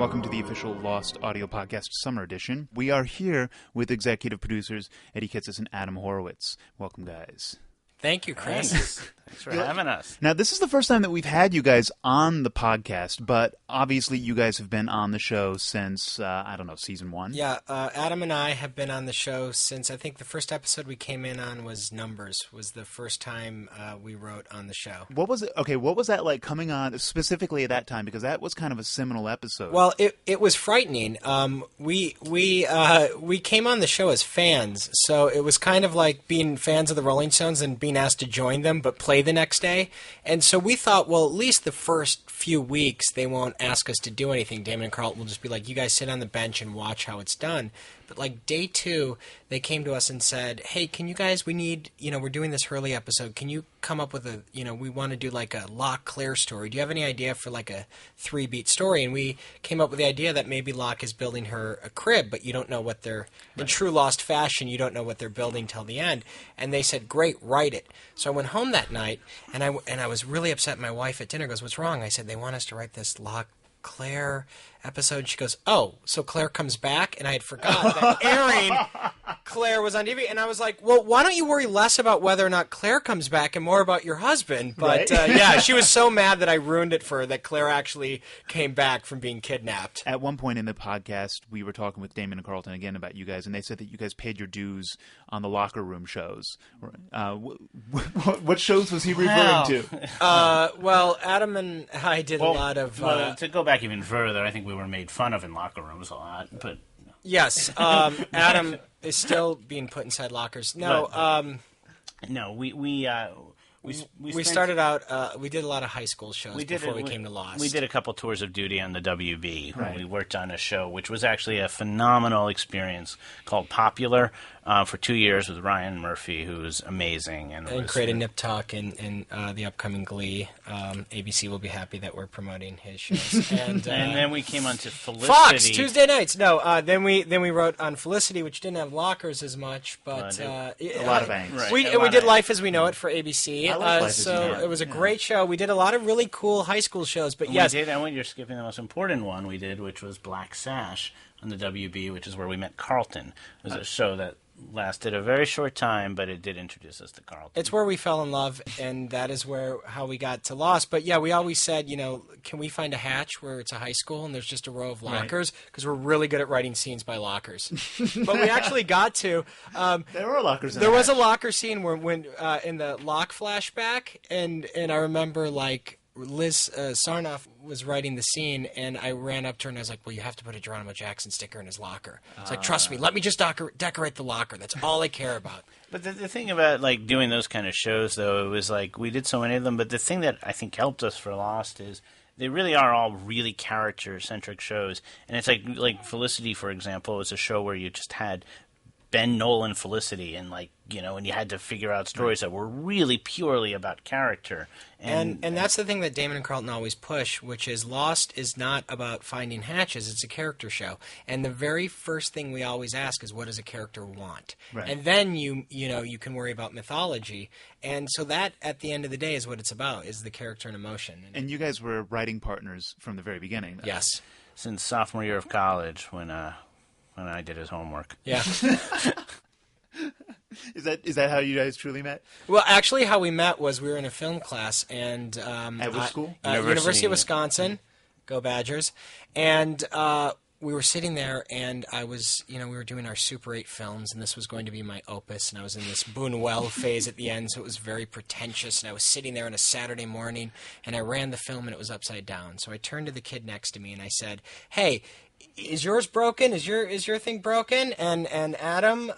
welcome to the official Lost audio podcast summer edition. We are here with executive producers Eddie Kitsis and Adam Horowitz. Welcome, guys. Thank you, Chris. Thanks for having us. Now, this is the first time that we've had you guys on the podcast, but obviously you guys have been on the show since, season 1. Yeah, Adam and I have been on the show since, I think the first episode we came in on was Numbers, was the first time we wrote on the show. What was it? Okay, what was that like coming on specifically at that time? Because that was kind of a seminal episode. Well, it was frightening. We came on the show as fans, so it was kind of like being fans of the Rolling Stones and being asked to join them but play the next day. And so we thought, well, at least the first few weeks they won't ask us to do anything. Damon and Carlton will just be like, you guys sit on the bench and watch how it's done. But like day 2, they came to us and said, hey, can you guys, we need, we're doing this Hurley episode. Can you come up with we want to do like a Locke Claire story. Do you have any idea for like a 3-beat story? And we came up with the idea that maybe Locke is building her a crib, but you don't know what they're, in true Lost fashion, you don't know what they're building till the end. And they said, great, write it. So I went home that night, and I was really upset. My wife at dinner goes, what's wrong? I said, they want us to write this Locke Claire episode. She goes, oh, so Claire comes back? And I had forgotten that airing Claire was on TV. And I was like, well, why don't you worry less about whether or not Claire comes back and more about your husband? But yeah, she was so mad that I ruined it for her that Claire actually came back from being kidnapped. At one point in the podcast, we were talking with Damon and Carlton again about you guys, and they said that you guys paid your dues on the locker room shows. What shows was he referring to? Well, Adam and I did a lot of... to go back even further, I think we were made fun of in locker rooms a lot. But yes, Adam is still being put inside lockers. No, we started out. We did a lot of high school shows before we came to Lost. We did a couple tours of duty on the WB. Right. We worked on a show which was actually a phenomenal experience called Popular for 2 years with Ryan Murphy, who's amazing and created Nip Tuck and the upcoming Glee. ABC will be happy that we're promoting his shows. And then we came on to Felicity. Fox Tuesday nights. No, then we wrote on Felicity, which didn't have lockers as much, but a lot of angst. Right. We did Life as We Know It for ABC. So it was a great show. We did a lot of really cool high school shows, but yes. We did, and you're skipping the most important one we did, which was Black Sash on the WB, which is where we met Carlton. It was a show that lasted a very short time, but it did introduce us to Carlton. It's where we fell in love, and that is how we got to Lost. But yeah, we always said, can we find a hatch where it's a high school and there's just a row of lockers? Because we're really good at writing scenes by lockers. But we actually got to. There were lockers. There was a locker scene when in the Locke flashback, and I remember like Liz Sarnoff was writing the scene, and I ran up to her and I was like, well, you have to put a Geronimo Jackson sticker in his locker. It's like, trust me, let me just decorate the locker. That's all I care about. But the thing about like doing those kind of shows, though, it was like we did so many of them, but the thing that I think helped us for Lost is they really are all really character-centric shows. And it's like Felicity, for example, was a show where you just had Ben, Nolan, Felicity, and and you had to figure out stories that were really purely about character. And that's the thing that Damon and Carlton always push, which is Lost is not about finding hatches, it's a character show. And the very first thing we always ask is, what does a character want? Right. And then you can worry about mythology. And so that, at the end of the day, is what it's about, is the character and emotion. And you guys were writing partners from the very beginning, though. Yes. Since sophomore year of college, when I did his homework. Yeah. Is that how you guys truly met? Well, actually, how we met was we were in a film class, and at which school? University of Wisconsin. Go Badgers! And we were sitting there, and I was, we were doing our Super 8 films, and this was going to be my opus, and I was in this Buñuel phase at the end, so it was very pretentious, and I was sitting there on a Saturday morning, and I ran the film, and it was upside down. So I turned to the kid next to me, and I said, hey, is yours broken? Is your thing broken? And Adam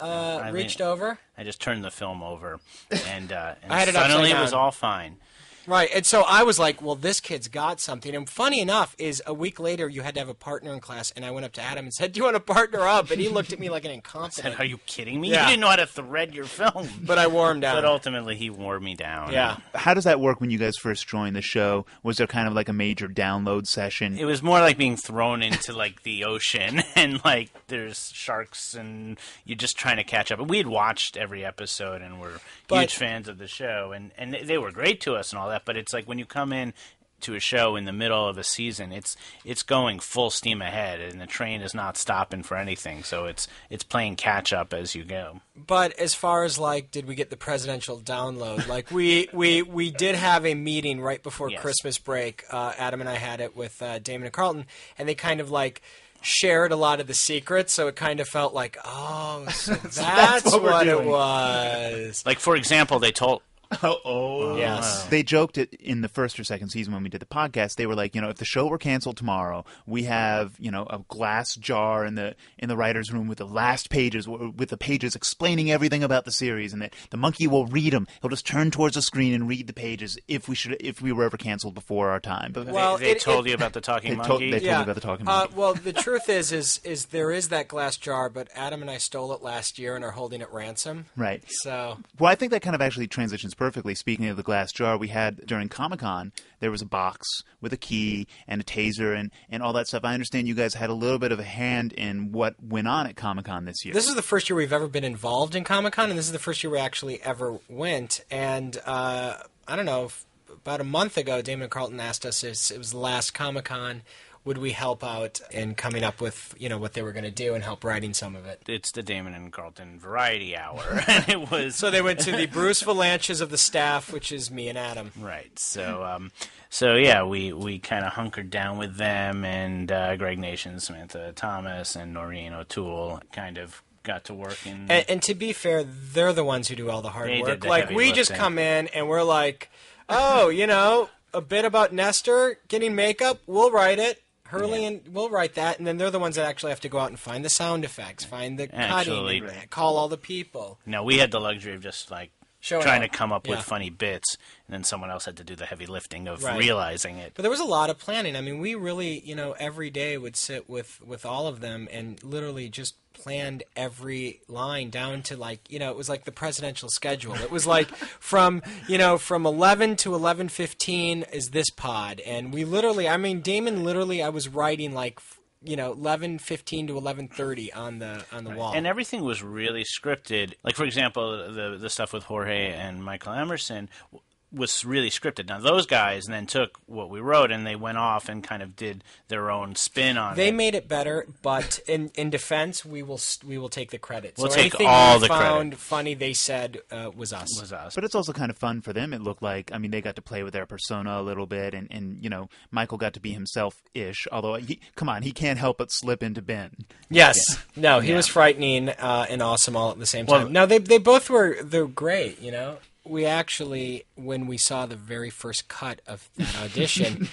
reached over. I just turned the film over, and I had it suddenly upside it was down. all fine. Right, and so I was like, well, this kid's got something. And funny enough is a week later you had to have a partner in class, and I went up to Adam and said, do you want to partner up? And he looked at me like an incompetent. I said, are you kidding me? Yeah. You didn't know how to thread your film. But I wore him down. But ultimately he wore me down. Yeah. How does that work when you guys first joined the show? Was there kind of like a major download session? It was more like being thrown into like the ocean, and like there's sharks, and you're just trying to catch up. And we had watched every episode and were huge fans of the show, and they were great to us and all that, but it's like when you come in to a show in the middle of a season, it's going full steam ahead, and the train is not stopping for anything. So it's playing catch up as you go. But as far as like, did we get the presidential download? Like we did have a meeting right before Yes. Christmas break. Adam and I had it with Damon and Carlton, and they kind of like shared a lot of the secrets. So it kind of felt like, oh, so that's what we're what it doing. was. Like, for example, they told. Yes. They joked it in the first or second season when we did the podcast. They were like, if the show were canceled tomorrow, we have, a glass jar in the writers' room with the last pages, with the pages explaining everything about the series, and that the monkey will read them. He'll just turn towards the screen and read the pages if we were ever canceled before our time. But Well, they told you about the talking monkey. they told me about the talking monkey. Well, the truth is there is that glass jar, but Adam and I stole it last year and are holding it ransom. Right. So Well, I think that kind of actually transitions perfectly. Speaking of the glass jar, we had during Comic-Con, there was a box with a key and a taser and all that stuff. I understand you guys had a little bit of a hand in what went on at Comic-Con this year. this is the first year we've ever been involved in Comic-Con, and this is the first year we actually ever went. And I don't know, about a month ago, Damon and Carlton asked us if it was the last Comic-Con, would we help out in coming up with what they were going to do and help writing some of it. It's the Damon and Carlton Variety Hour, and it was So they went to the Bruce Valanches of the staff, which is me and Adam. right. So yeah, we kind of hunkered down with them, and Greg Nation, Samantha Thomas, and Noreen O'Toole kind of got to work in. And to be fair, they're the ones who do all the hard They did work. the Like, heavy we just lifting. come in and we're like, oh, a bit about Nestor getting makeup, we'll write it. Hurley and we'll write that, and then they're the ones that actually have to go out and find the sound effects, find the Actually- cutting, and call all the people. No, we had the luxury of just Showing trying up. to come up with Yeah. funny bits, and then someone else had to do the heavy lifting of Right. realizing it. But there was a lot of planning. I mean, we really, every day would sit with all of them and literally just planned every line down to it was like the presidential schedule. It was like from 11 to 11:15 is this pod, and we literally, I mean, Damon literally, I was writing 11:15 to 11:30 on the wall. And everything was really scripted. Like, for example, the stuff with Jorge and Michael Emerson was really scripted. Now, those guys then took what we wrote and they went off and kind of did their own spin on They it. made it better, but in defense, we will take the credit. We'll so take anything all we the credit. found funny, they said was us. Was us. But it's also kind of fun for them. It looked like, I mean, they got to play with their persona a little bit, and Michael got to be himself-ish, although, he can't help but slip into Ben. Yes. No, he Yeah. was frightening and awesome all at the same Well- time. No, they both they're great, We actually, when we saw the very first cut of that audition,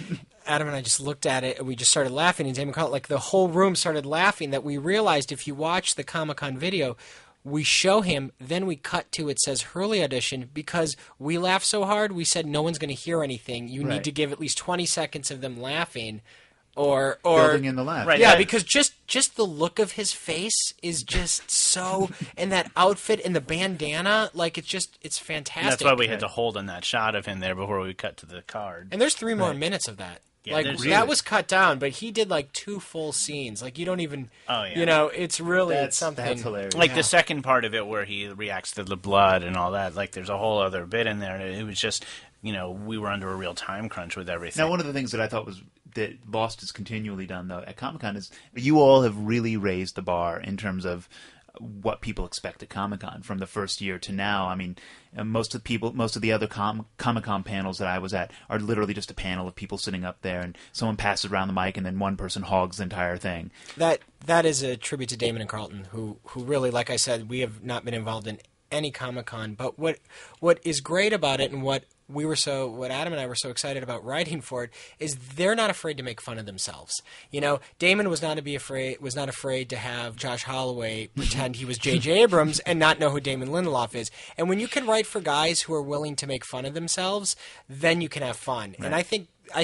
Adam and I just looked at it and we just started laughing. And Damon Carlton, the whole room started laughing, that we realized if you watch the Comic-Con video, we show him, then we cut to it says Hurley audition, because we laughed so hard, we said no one's going to hear anything. You Right. need to give at least 20 seconds of them laughing. Or Building in the laugh. Right. yeah, that- because just the look of his face is just so, and that outfit and the bandana, it's fantastic. That's why we had to hold on that shot of him there before we cut to the card. And there's 3 more minutes of that. Yeah, there's- that Really? was cut down, but he did 2 full scenes. You don't even, Oh, yeah. it's really it's something. That's hilarious. Like Yeah. the second part of it where he reacts to the blood and all that, there's a whole other bit in there. It was just, we were under a real time crunch with everything. Now, one of the things that I thought was that Lost has continually done, though, at Comic-Con is you all have really raised the bar in terms of what people expect at Comic-Con from the first year to now. I mean, most of the other Comic-Con panels that I was at are literally just a panel of people sitting up there, and someone passes around the mic, and then one person hogs the entire thing. That is a tribute to Damon and Carlton, who really, like I said, we have not been involved in any Comic-Con. But what is great about it, and what Adam and I were so excited about writing for it, is they're not afraid to make fun of themselves. Damon was not afraid to have Josh Holloway pretend he was J.J. Abrams and not know who Damon Lindelof is. And when you can write for guys who are willing to make fun of themselves, then you can have fun. Right. And I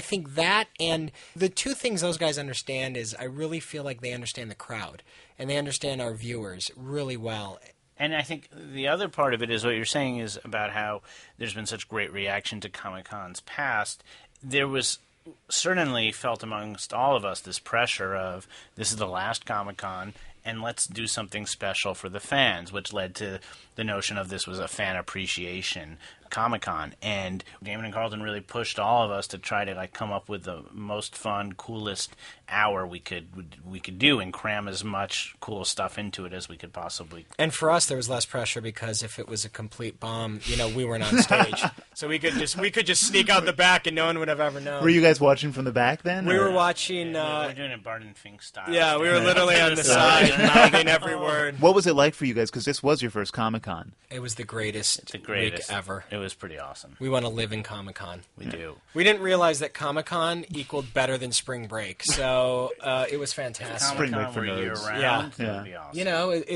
think that, and the two things those guys understand is, I really feel like they understand the crowd and they understand our viewers really well. And I think the other part of it is what you're saying is about how there's been such great reaction to Comic-Cons past. There was certainly felt amongst all of us this pressure of, this is the last Comic-Con, and let's do something special for the fans, which led to the notion of this was a fan appreciation Comic-Con, and Damon and Carlton really pushed all of us to try to like come up with the most fun, coolest hour we could do and cram as much cool stuff into it as we could possibly. And for us, there was less pressure because if it was a complete bomb, we weren't on stage, so we could just sneak out the back and no one would have ever known. Were you guys watching from the back then? We or? were watching. We're doing it Barton Fink style. Yeah, we were literally on the side, mouthing every word. What was it like for you guys? Because this was your first Comic-Con. It was the greatest, It's the greatest week ever. It was pretty awesome. We want to live in Comic-Con. We do. We didn't realize that Comic-Con equaled better than spring break, so it was fantastic. Spring break Comic-Con for were nerds. year-round. Yeah. It would be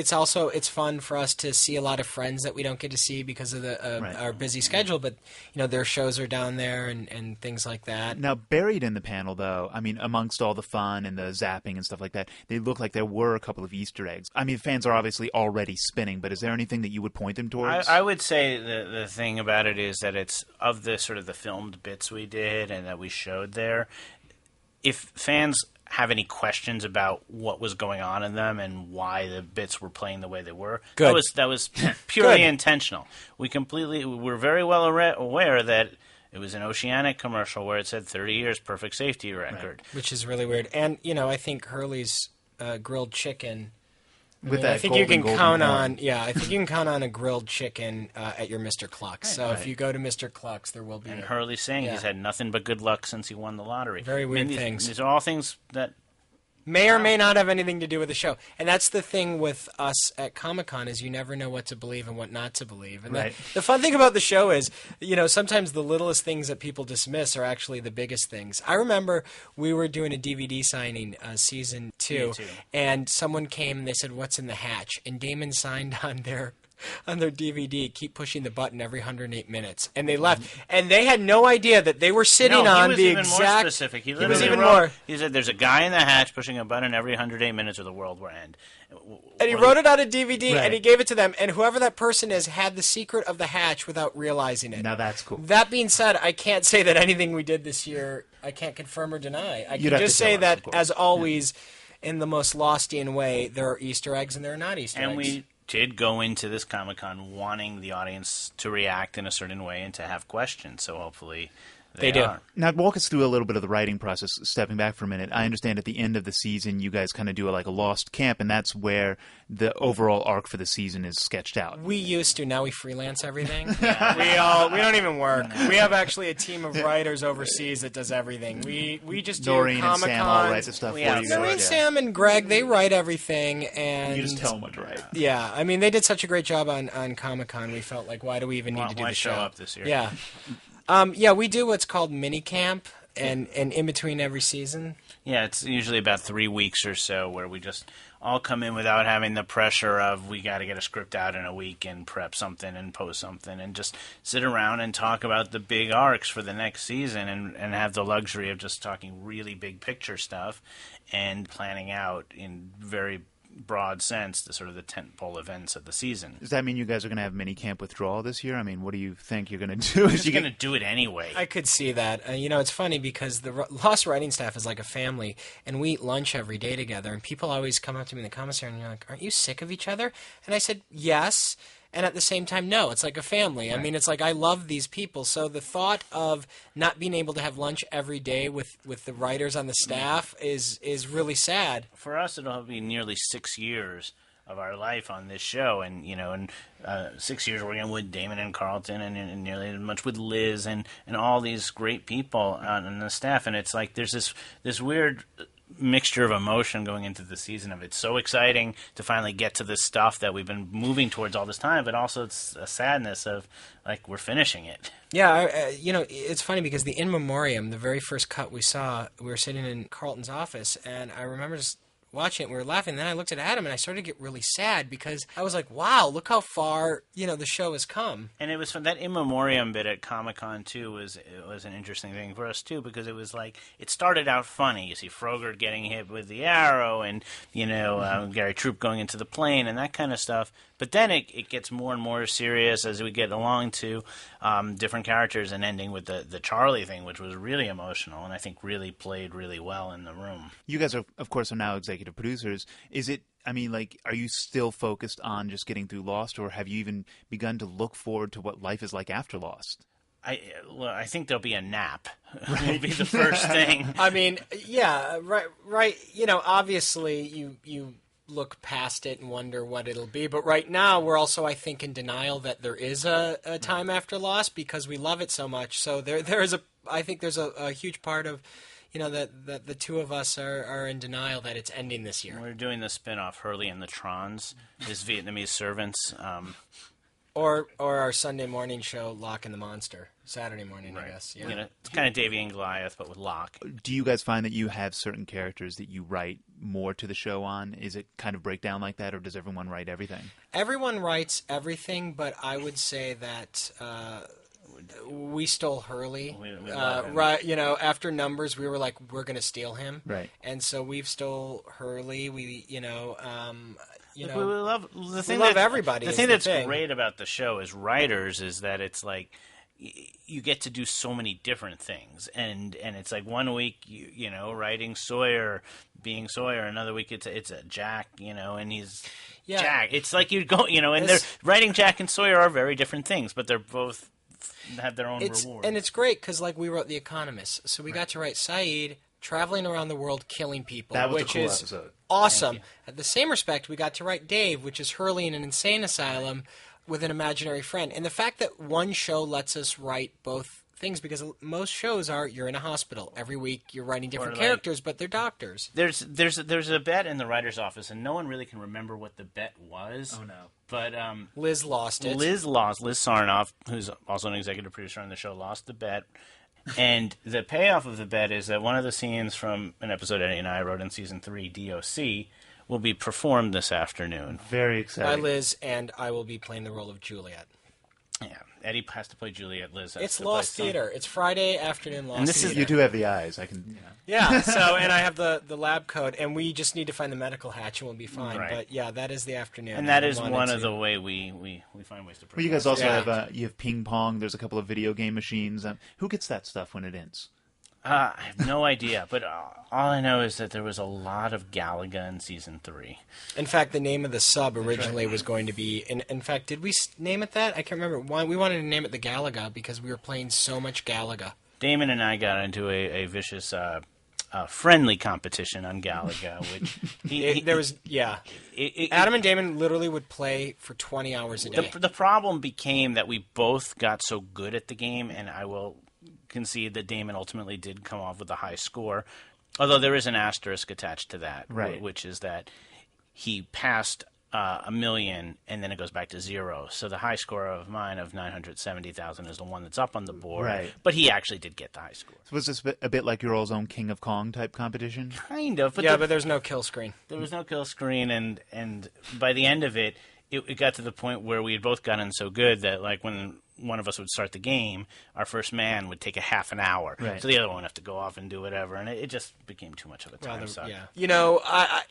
awesome. It's fun for us to see a lot of friends that we don't get to see because of our busy schedule, but their shows are down there and things like that. Now, buried in the panel, though, I mean, amongst all the fun and the zapping and stuff like that, they look like there were a couple of Easter eggs. I mean, fans are obviously already spinning, but is there anything that you would point them towards? I would say the thing about it is that it's of the sort of the filmed bits we did and that we showed there. If fans have any questions about what was going on in them and why the bits were playing the way they were, Good. that was purely intentional. We're very well aware that it was an Oceanic commercial where it said 30 years perfect safety record. Which is really weird. And, I think Hurley's grilled chicken... With that I think you can golden count horn. on I think you can count on a grilled chicken at your Mr. Cluck's. So if you go to Mr. Cluck's, there will be. And Hurley's saying he's had nothing but good luck since he won the lottery. Very weird things. These are all things that may or may not have anything to do with the show. And that's the thing with us at Comic-Con is you never know what to believe and what not to believe. And Right. the fun thing about the show is, sometimes the littlest things that people dismiss are actually the biggest things. I remember we were doing a DVD signing, season 2, Me too. and someone came and they said, "What's in the hatch?" And Damon signed on their DVD, "Keep pushing the button every 108 minutes," and they left, and they had no idea that they were sitting No, he on was the even exact. more specific. He was literally even wrote- more. He said, "There's a guy in the hatch pushing a button every 108 minutes, or the world will end." And he wrote it on a DVD, Right. and he gave it to them. And whoever that person is had the secret of the hatch without realizing it. Now that's cool. That being said, I can't say that anything we did this year, I can't confirm or deny. I You'd can have just to say tell us, that, of course. as always, in the most Lostian way, there are Easter eggs and there are not Easter And eggs. we did go into this Comic-Con wanting the audience to react in a certain way and to have questions. So hopefully they do. are. Now, walk us through a little bit of the writing process, stepping back for a minute. I understand at the end of the season, you guys kind of do a lost camp, and that's where the overall arc for the season is sketched out. We used to. Now we freelance everything. We don't even work. We have actually a team of writers overseas that does everything. We just do Noreen and Comic-Con. Sam all write the stuff for Yeah, you guys. Noreen, yeah. Sam, and Greg, they write everything, and You just tell them what to write. yeah, I mean, they did such a great job on Comic-Con. We felt like, why do we even need to do Why the show show? up this year? Yeah. We do what's called mini camp, and in between every season. Yeah, it's usually about 3 weeks or so where we just all come in without having the pressure of we got to get a script out in a week and prep something and post something and just sit around and talk about the big arcs for the next season and have the luxury of just talking really big picture stuff and planning out in very broad sense the sort of the tentpole events of the season. Does that mean you guys are going to have mini camp withdrawal this year? I mean, what do you think you're going to do? Just going to do it anyway. I could see that. It's funny because the Lost writing staff is like a family, and we eat lunch every day together. And people always come up to me in the commissary and you're like, "Aren't you sick of each other?" And I said, "Yes." And at the same time, no. It's like a family. I mean, it's like I love these people. So the thought of not being able to have lunch every day with the writers on the staff is really sad. For us, it'll be nearly 6 years of our life on this show, and 6 years working with Damon and Carlton, and nearly as much with Liz and all these great people on the staff, and it's like there's this weird mixture of emotion going into the season of it's so exciting to finally get to this stuff that we've been moving towards all this time, but also it's a sadness of like we're finishing it. Yeah, it's funny because the In Memoriam, the very first cut we saw, we were sitting in Carlton's office, and I remember just watching it, we were laughing, and then I looked at Adam, and I started to get really sad because I was like, wow, look how far, the show has come. And it was fun. That In Memoriam bit at Comic-Con, too, was an interesting thing for us, too, because it was like, it started out funny. You see Frogurt getting hit with the arrow and, Gary Troop going into the plane and that kind of stuff. But then it gets more and more serious as we get along to different characters and ending with the Charlie thing, which was really emotional and I think really played really well in the room. You guys, of course, are now executive producers. Is it I mean, like, are you still focused on just getting through Lost, or have you even begun to look forward to what life is like after Lost? I think there'll be a nap. Will be the first thing. I mean, yeah, right. You know, obviously, you look past it and wonder what it'll be. But right now, we're also, I think, in denial that there is a time after Lost because we love it so much. So there is I think there's a huge part of, you know, that the two of us are in denial that it's ending this year. We're doing the spin-off Hurley and the Trons, his Vietnamese servants. Or our Sunday morning show, Locke and the Monster. Saturday morning, I guess. Yeah. You know, it's kind of Davy and Goliath, but with Locke. Do you guys find that you have certain characters that you write more to the show on? Is it kind of breakdown like that, or does everyone write everything? Everyone writes everything, but I would say that we stole Hurley. We love him. Right, you know, after Numbers, we were like, we're going to steal him. Right. And so we've stole Hurley. We, you know, We love the thing. We love everybody. The thing that's great about the show as writers is that it's like you get to do so many different things, and it's like one week you know writing Sawyer, being Sawyer, another week it's a Jack, you know, and he's Jack. It's like you go, you know, and they're writing Jack and Sawyer are very different things, but they're both have their own reward. And it's great because like we wrote The Economist, so we got to write Saeed traveling around the world killing people, That was which a cool is episode. awesome. At the same respect, we got to write Dave, which is Hurley in an insane asylum with an imaginary friend. And the fact that one show lets us write both things, because most shows are you're in a hospital every week, you're writing different characters, but they're doctors. There's a bet in the writer's office, and no one really can remember what the bet was. Oh no! But Liz lost it. Liz Sarnoff, who's also an executive producer on the show, lost the bet. And the payoff of the bet is that one of the scenes from an episode Eddie and I wrote in season 3, DOC, will be performed this afternoon. Very By exciting. Liz, and I will be playing the role of Juliet. Yeah, Eddie has to play Juliet. Liz has It's to Lost play Theater. It's Friday afternoon Lost And this is- Theater. You do have the eyes. I can. Yeah, so, and I have the lab coat, and we just need to find the medical hatch, and we'll be fine. Right. But yeah, that is the afternoon. And that I is wanted one of to- the way we find ways to Well, you guys also Yeah. have you have ping pong. There's a couple of video game machines. Who gets that stuff when it ends? I have no idea, but all I know is that there was a lot of Galaga in season 3. In fact, the name of the sub originally was going to be. In fact, did we name it that? I can't remember. We wanted to name it the Galaga because we were playing so much Galaga. Damon and I got into a vicious, friendly competition on Galaga, which There was Adam and Damon literally would play for 20 hours a day. The problem became that we both got so good at the game, and I will concede that Damon ultimately did come off with a high score, although there is an asterisk attached to that, right? Which is that he passed a million, and then it goes back to 0. So the high score of mine of 970,000 is the one that's up on the board, right? But he actually did get the high score. So was this a bit like your all's own King of Kong type competition? Kind of, but but there's no kill screen. There was no kill screen, and by the end of it, it got to the point where we had both gotten so good that, like, when one of us would start the game, our first man would take a half an hour. Right. So the other one would have to go off and do whatever, and it just became too much of a time suck. Yeah. You know,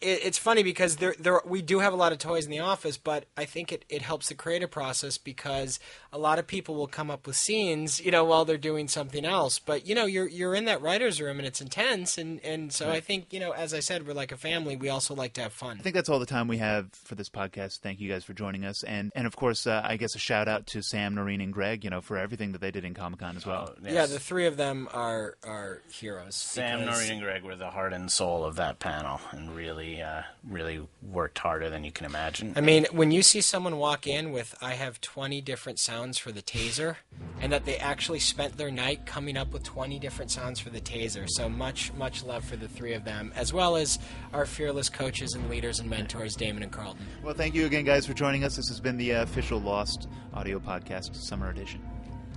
it's funny because we do have a lot of toys in the office, but I think it helps the creative process because a lot of people will come up with scenes, you know, while they're doing something else. But, you know, you're in that writer's room and it's intense, and so I think, you know, as I said, we're like a family. We also like to have fun. I think that's all the time we have for this podcast. Thank you guys for joining us, and of course, I guess a shout out to Sam, Noreen, and Greg, you know, for everything that they did in Comic-Con as well. Yes. Yeah, the three of them are heroes. Sam, Noreen, and Greg were the heart and soul of that panel, and really worked harder than you can imagine. I mean, when you see someone walk in with, I have 20 different sounds for the taser, and that they actually spent their night coming up with 20 different sounds for the taser. So much love for the three of them, as well as our fearless coaches and leaders and mentors, Damon and Carlton. Well, thank you again, guys, for joining us. This has been the official Lost audio podcast, Summer Edition.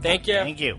Thank you. Thank you.